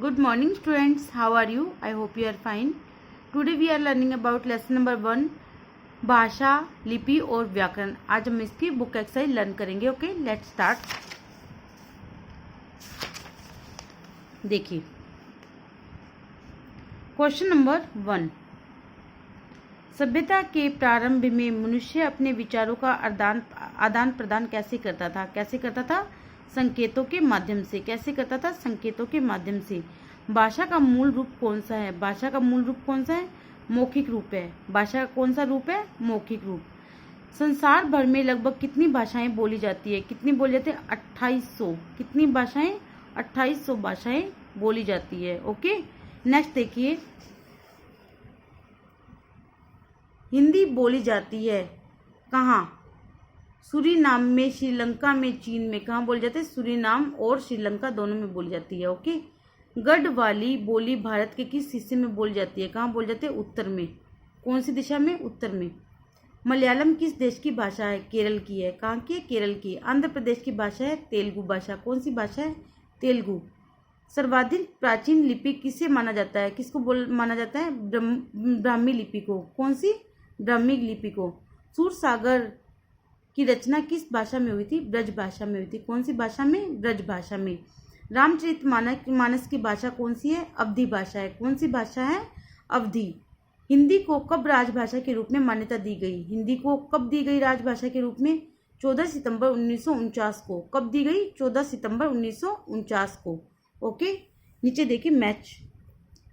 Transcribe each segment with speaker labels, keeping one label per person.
Speaker 1: Good morning students, how are you? I hope you are fine. Today we are learning about lesson number 1 भाषा, लिपि और व्याकरण। आज हम इसकी बुक एक्सरसाइज लर्न करेंगे। Okay, let's start. देखिए क्वेश्चन नंबर 1, सभ्यता के प्रारंभ में मनुष्य अपने विचारों का आदान प्रदान कैसे करता था? संकेतों के माध्यम से। कैसे करता था? संकेतों के माध्यम से। भाषा का मूल रूप कौन सा है? मौखिक रूप है। भाषा का कौन सा रूप है? मौखिक रूप। संसार भर में लगभग कितनी भाषाएं बोली जाती है? 2800। कितनी भाषाएं? 2800 भाषाएं बोली जाती है। ओके, नेक्स्ट देखिए, हिंदी बोली जाती है कहाँ? सूरीनाम में, श्रीलंका में, चीन में। कहाँ बोली जाती है? सूरीनाम और श्रीलंका दोनों में बोली जाती है। ओके, गढ़वाली बोली भारत के किस हिस्से में बोली जाती है? कहाँ बोली जाती है? उत्तर में। कौन सी दिशा में? उत्तर में। मलयालम किस देश की भाषा है? केरल की है। कहाँ की है? केरल की। आंध्र प्रदेश की भाषा है तेलुगु भाषा। कौन सी भाषा है? तेलुगु। सर्वाधिक प्राचीन लिपि किसे माना जाता है? किसको माना जाता है? ब्राह्मी लिपि को। कौन सी? ब्राह्मी लिपि को। सूरसागर की रचना किस भाषा में हुई थी? ब्रज भाषा में हुई थी। कौन सी भाषा में? ब्रज भाषा में। रामचरितमानस की भाषा कौन सी है? अवधी भाषा है। कौन सी भाषा है? अवधी। हिंदी को कब राजभाषा के रूप में मान्यता दी गई? हिंदी को कब दी गई राजभाषा के रूप में? 14 सितंबर 1949 को। कब दी गई? 14 सितंबर 1949 को। ओके, नीचे देखिए, मैच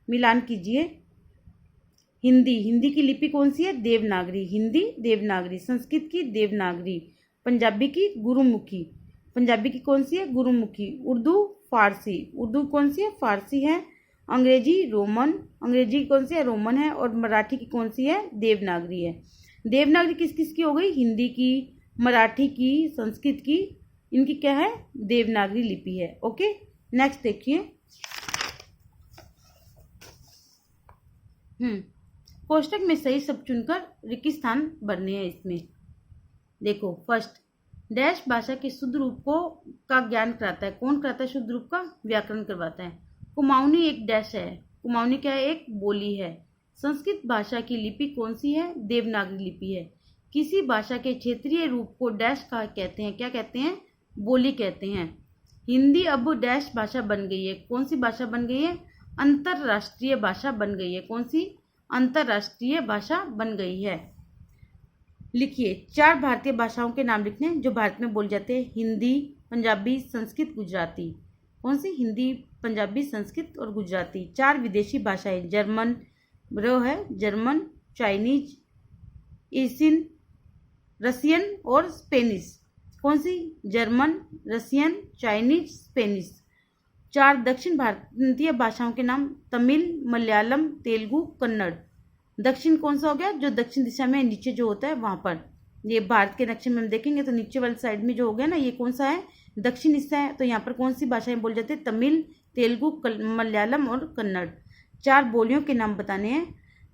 Speaker 1: मिलान कीजिए। हिंदी की लिपि कौन सी है? देवनागरी। हिंदी देवनागरी। संस्कृत की देवनागरी। पंजाबी की गुरुमुखी। पंजाबी की कौन सी है? गुरुमुखी। उर्दू फारसी। उर्दू कौन सी है? फारसी है। अंग्रेजी रोमन। अंग्रेजी कौन सी है? रोमन है। और मराठी की कौन सी है? देवनागरी है। देवनागरी किस की हो गई? हिंदी की, मराठी की, संस्कृत की। इनकी क्या है? देवनागरी लिपि है। ओके, नेक्स्ट देखिए, कोष्टक में सही शब्द चुनकर रिक्त स्थान भरने हैं। इसमें देखो, फर्स्ट, डैश भाषा के शुद्ध रूप का ज्ञान कराता है। कौन कराता है शुद्ध रूप का? व्याकरण करवाता है। कुमाऊनी एक डैश है। कुमाऊनी क्या है? एक बोली है। संस्कृत भाषा की लिपि कौन सी है? देवनागरी लिपि है। किसी भाषा के क्षेत्रीय रूप को डैश का कहते हैं? क्या कहते हैं? बोली कहते हैं। हिंदी अब डैश भाषा बन गई है। कौन सी भाषा बन गई है? अंतरराष्ट्रीय भाषा बन गई है। कौन सी? अंतरराष्ट्रीय भाषा बन गई है। लिखिए, 4 भारतीय भाषाओं के नाम लिखने जो भारत में बोले जाते हैं। हिंदी, पंजाबी, संस्कृत, गुजराती। कौन सी? हिंदी, पंजाबी, संस्कृत और गुजराती। 4 विदेशी भाषाएं, German German, Chinese, Asian, Russian और स्पेनिश। कौन सी? German, Russian, Chinese, Spanish. 4 दक्षिण भारतीय भाषाओं के नाम, तमिल, मलयालम, तेलुगु, कन्नड़। दक्षिण कौन सा हो गया? जो दक्षिण दिशा में नीचे जो होता है वहां पर। ये भारत के नक्शे में हम देखेंगे तो नीचे वाली साइड में जो हो गया ना, ये कौन सा है? दक्षिण हिस्सा है। तो यहाँ पर कौन सी भाषाएं बोली जाती है? तमिल, तेलुगु, मलयालम और कन्नड़। 4 बोलियों के नाम बताने हैं,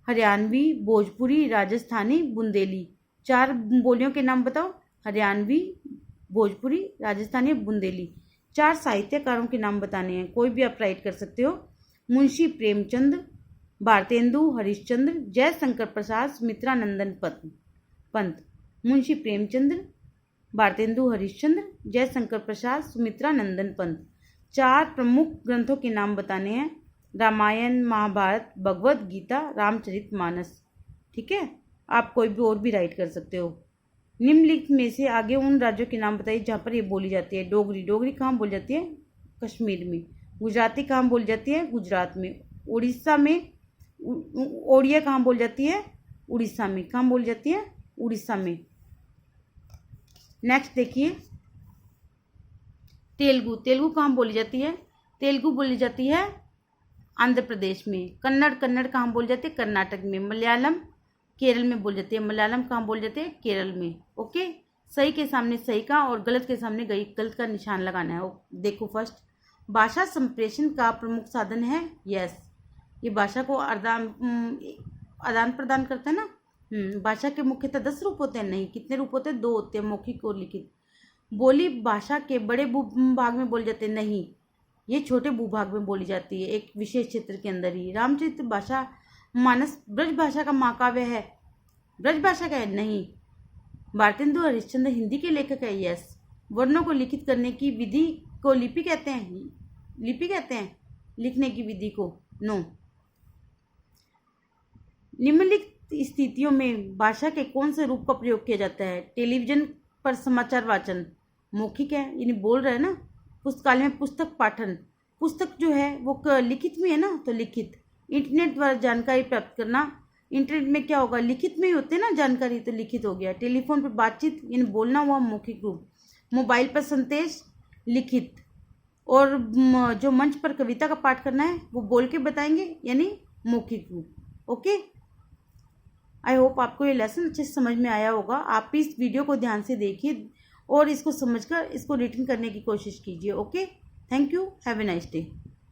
Speaker 1: हरियाणवी, भोजपुरी, राजस्थानी, बुंदेली। 4 बोलियों के नाम बताओ, हरियाणवी, भोजपुरी, राजस्थानी, बुंदेली। 4 साहित्यकारों के नाम बताने हैं, कोई भी आप राइट कर सकते हो। मुंशी प्रेमचंद, भारतेंदु हरिश्चंद्र, जयशंकर प्रसाद, सुमित्रानंदन पंत। मुंशी प्रेमचंद, भारतेंदु हरिश्चंद्र, जयशंकर प्रसाद, सुमित्रानंदन पंत। 4 प्रमुख ग्रंथों के नाम बताने हैं, रामायण, महाभारत, भगवत गीता, रामचरितमानस। ठीक है, आप कोई भी और भी राइट कर सकते हो। निम्नलिखित में से आगे उन राज्यों के नाम बताइए जहाँ पर ये बोली जाती है। डोगरी कहाँ बोली जाती है? कश्मीर में। गुजराती कहाँ बोली जाती है? गुजरात में। उड़ीसा में। ओडिया कहाँ बोली जाती है? उड़ीसा में। कहाँ बोली जाती है? उड़ीसा में। नेक्स्ट देखिए, तेलुगु कहाँ बोली जाती है? तेलुगु बोली जाती है आंध्र प्रदेश में। कन्नड़ कहाँ बोली जाती है? कर्नाटक में। मलयालम केरल में बोली जाती है। मलयालम कहाँ बोली जाती है? केरल में। ओके, सही के सामने सही का और गलत के सामने गलत का निशान लगाना है। देखो, फर्स्ट, भाषा संप्रेषण का प्रमुख साधन है। यस, ये भाषा को आदान प्रदान करता है ना। भाषा के मुख्यतः 10 रूप होते हैं। नहीं, कितने रूप होते हैं? 2 होते हैं, मौखिक और लिखित। बोली भाषा के बड़े भाग में बोले जाते हैं। नहीं, ये छोटे भूभाग में बोली जाती है, एक विशेष क्षेत्र के अंदर ही। रामचरित भाषा मानस ब्रज भाषा का महाकाव्य है। ब्रज भाषा का है? नहीं। भारतेंदु हरिश्चंद्र हिंदी के लेखक है। यस। वर्णों को लिखित करने की विधि को लिपि कहते हैं? लिपि कहते हैं लिखने की विधि को? नो। निम्नलिखित स्थितियों में भाषा के कौन से रूप का प्रयोग किया जाता है? टेलीविजन पर समाचार वाचन मौखिक है, यानी बोल रहे हैं ना। पुस्तकालय में पुस्तक पाठन, पुस्तक जो है वो लिखित में है ना, तो लिखित। इंटरनेट द्वारा जानकारी प्राप्त करना, इंटरनेट में क्या होगा, लिखित में ही होते हैं ना जानकारी, तो लिखित हो गया। टेलीफोन पर बातचीत यानी बोलना हुआ मौखिक रूप। मोबाइल पर संदेश लिखित। और जो मंच पर कविता का पाठ करना है वो बोल के बताएंगे यानी मौखिक रूप। ओके, आई होप आपको ये लेसन अच्छे से समझ में आया होगा। आप इस वीडियो को ध्यान से देखिए और इसको समझकर इसको रिटन करने की कोशिश कीजिए। Okay, thank you, have a nice day.